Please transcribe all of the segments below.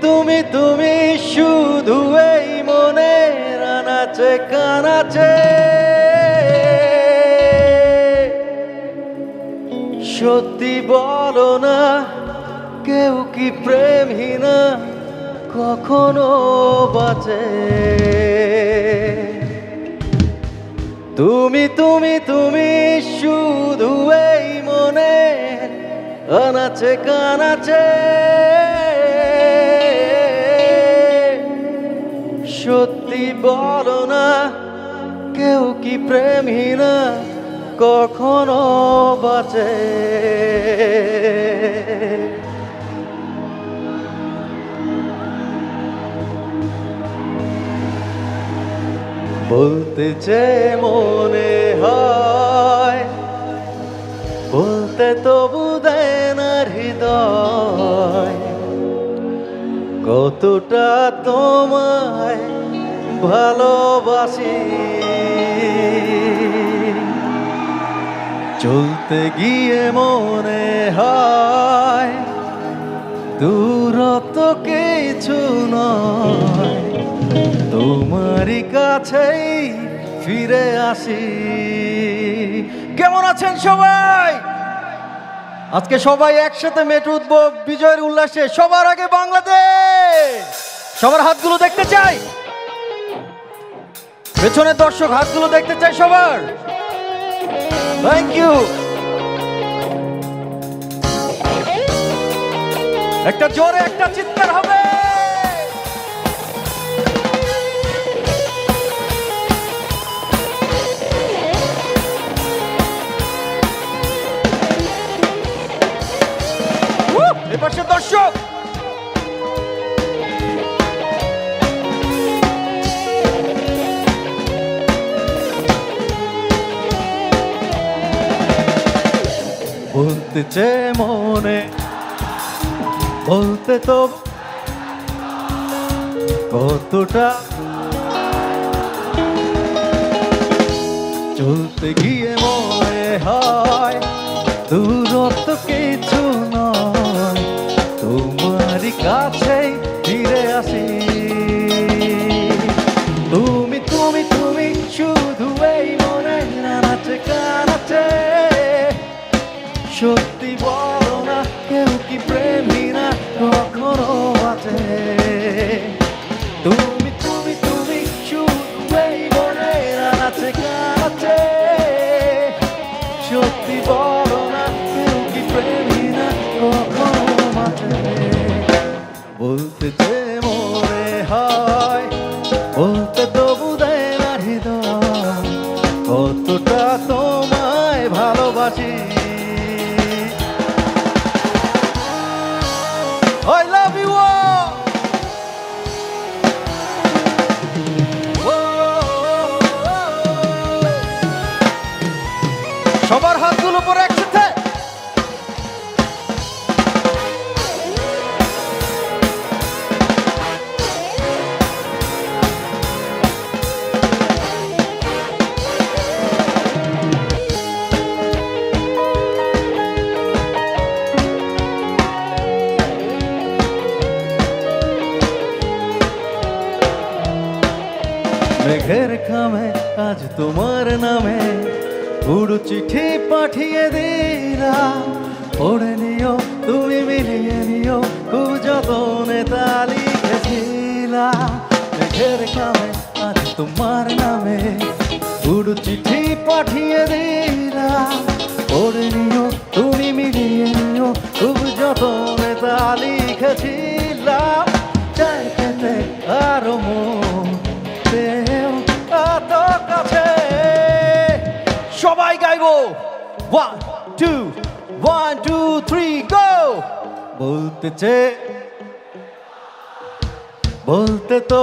তুমি তুমি শুধু এই মনের আনাচে কানাচে সত্যি বলো না কেউ কি প্রেমহীনা কখনো বাঁচে তুমি তুমি তুমি শুধু এই মনের আনাচে কানাচে সত্যি বলো না কেউ কি প্রেমহীনা কখনো বাঁচে বলতে চেয়ে মনে হয় বলতে তবু দেয় না হৃদয় কতটা তোমায় ভালোবাসি চলতে গিয়ে মনে হয় দূরত্ব কিছু নয় তোমারই কাছেই ফিরে আসি কেমন আছেন সবাই আজকে সবাই একসাথে মেতে উঠবো বিজয়ের উল্লাসে সবার আগে বাংলাদেশ সবার হাতগুলো দেখতে চাই পেছনের দর্শক হাতগুলো দেখতে চাই সবার থ্যাংক ইউ একটা জোরে একটা চিৎকার হবে এপাশে দর্শক বলতে চেয়ে মনে বলতে তো কতটা চলতে গিয়ে মনে হয় দূরত্ব কিছু নয় তোমারই কাছেই ফিরে আসি তুমি তুমি তুমি শুধু এই মনে নাচে কানাচে সত্যি বলো না কেউ কি প্রেমহীনা কখনো বাঁচে তুমি তুমি তুমি শুধু এই মনে নাচে কানাচে সত্যি বলো না কেউ কি প্রেমহীনা কখনো বাঁচে বলতে চেয়ে মনে হয় বলতে তবু দেয় না হৃদয় কতটা তোমায় ভালোবাসি I love you all. সবার হাতগুলো পরে একসাথে মেঘের খামে আজ তোমার নামে পুরো চিঠি পাঠিয়ে দিলাম পড়ে নিও তুমি মিলিয়ে নিও খুব যতনে তা লিখেছিলাম মেঘের খামে আজ তোমার নামে পুরো চিঠি পাঠিয়ে দিলাম পড়ে নিও তুমি মিলিয়ে নিও খুব যতনে তা লিখেছিলাম চাই পেতে আরো মন সবাই গাইবো 1 2 3 গো বলতে চেয়ে বলতে তো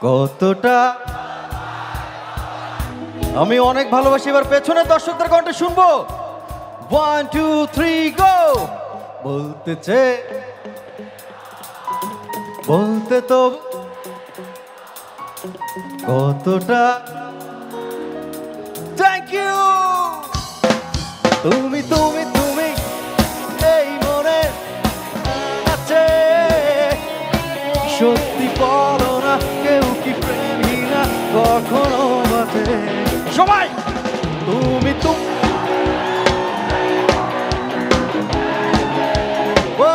কতটা আমি অনেক ভালোবাসি এবার পেছনের দর্শকদের কণ্ঠে শুনবো 1 2 3 গো বলতে চেয়ে বলতে তো কতটা থ্যাংক ইউ তুমি তুমি তুমি এই মনে সবাই তুমি ও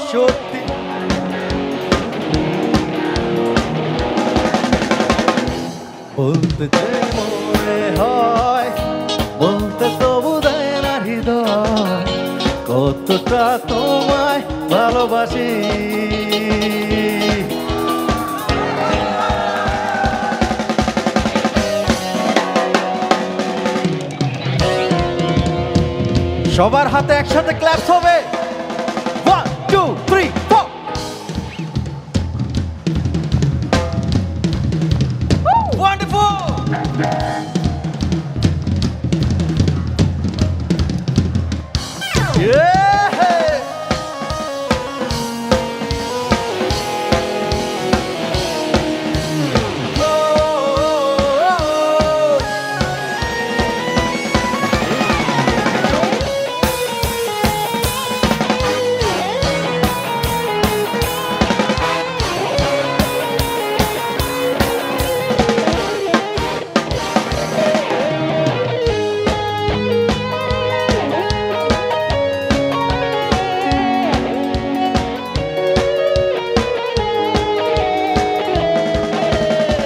সত্যি বলতে যে মনে হয় বলতে তবু দেয় না হৃদয় কতটা তোমায় ভালোবাসি সবার হাতে একসাথে ক্ল্যাপস হবে 1 2 3 4 ওয়ান্ডারফুল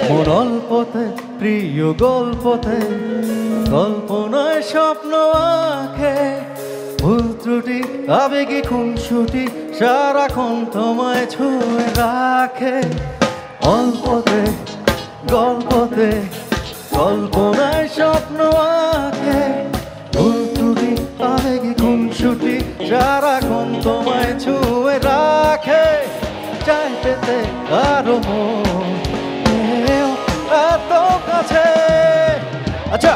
মন অল্পতে প্রিয় গল্পতে কল্পনায় স্বপ্ন আঁকে ভুল ত্রুটি আবেগে খুনসুটি সারাক্ষণ তোমায় ছুঁয়ে রাখে অল্পতে গল্পতে কল্পনায় স্বপ্ন আঁকে ভুল ত্রুটি আবেগে খুনসুটি সারাক্ষণ তোমায় ছুঁয়ে রাখে চাই পেতে আরো মন আচ্ছা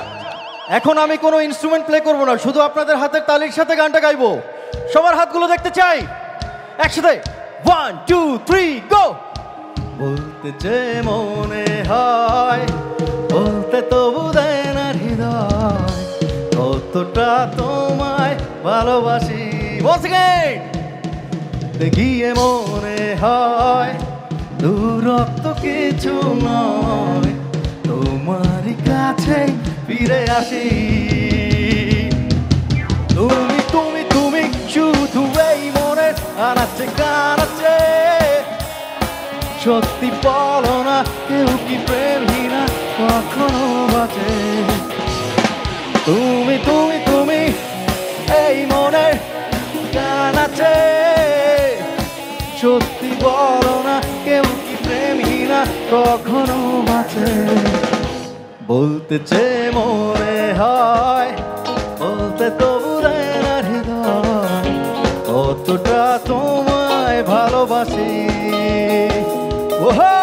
এখন আমি কোনো ইনস্ট্রুমেন্ট প্লে করব না শুধু আপনাদের হাতের তালির সাথে গানটা গাইবো সবার হাতগুলো দেখতে চাই একসাথে 1 2 3 গো বলতে যে মনে হয় বলতে তবু দেয় না হৃদয় কতটা তোমায় ভালোবাসি দেখিয়ে মনে হয় দূরত্ব কিছু নয় তোমারই কাছে ফিরে আসি তুমি তুমি তুমি শুধু এই মনের আনাচে কানাচে সত্যি বলো না কেউ কি প্রেমহীনা কখনো বাঁচে তুমি তুমি তুমি এই মনের কানাচে সত্যি বলো না কেউ কি প্রেমহীনা কখনো বাঁচে বলতে যে মনে হয় বলতে তবু দেয় না হৃদয় কতটা তোমায় ভালোবাসি ওহো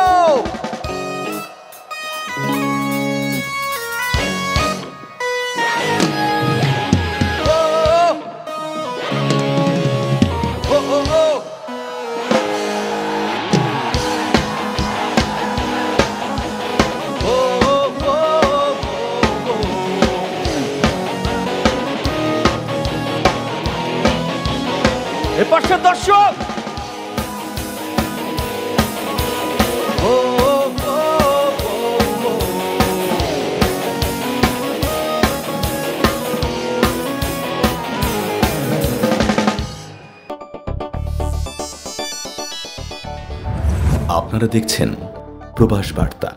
এ পাশে দর্শক আপনারা দেখছেন প্রবাস বার্তা।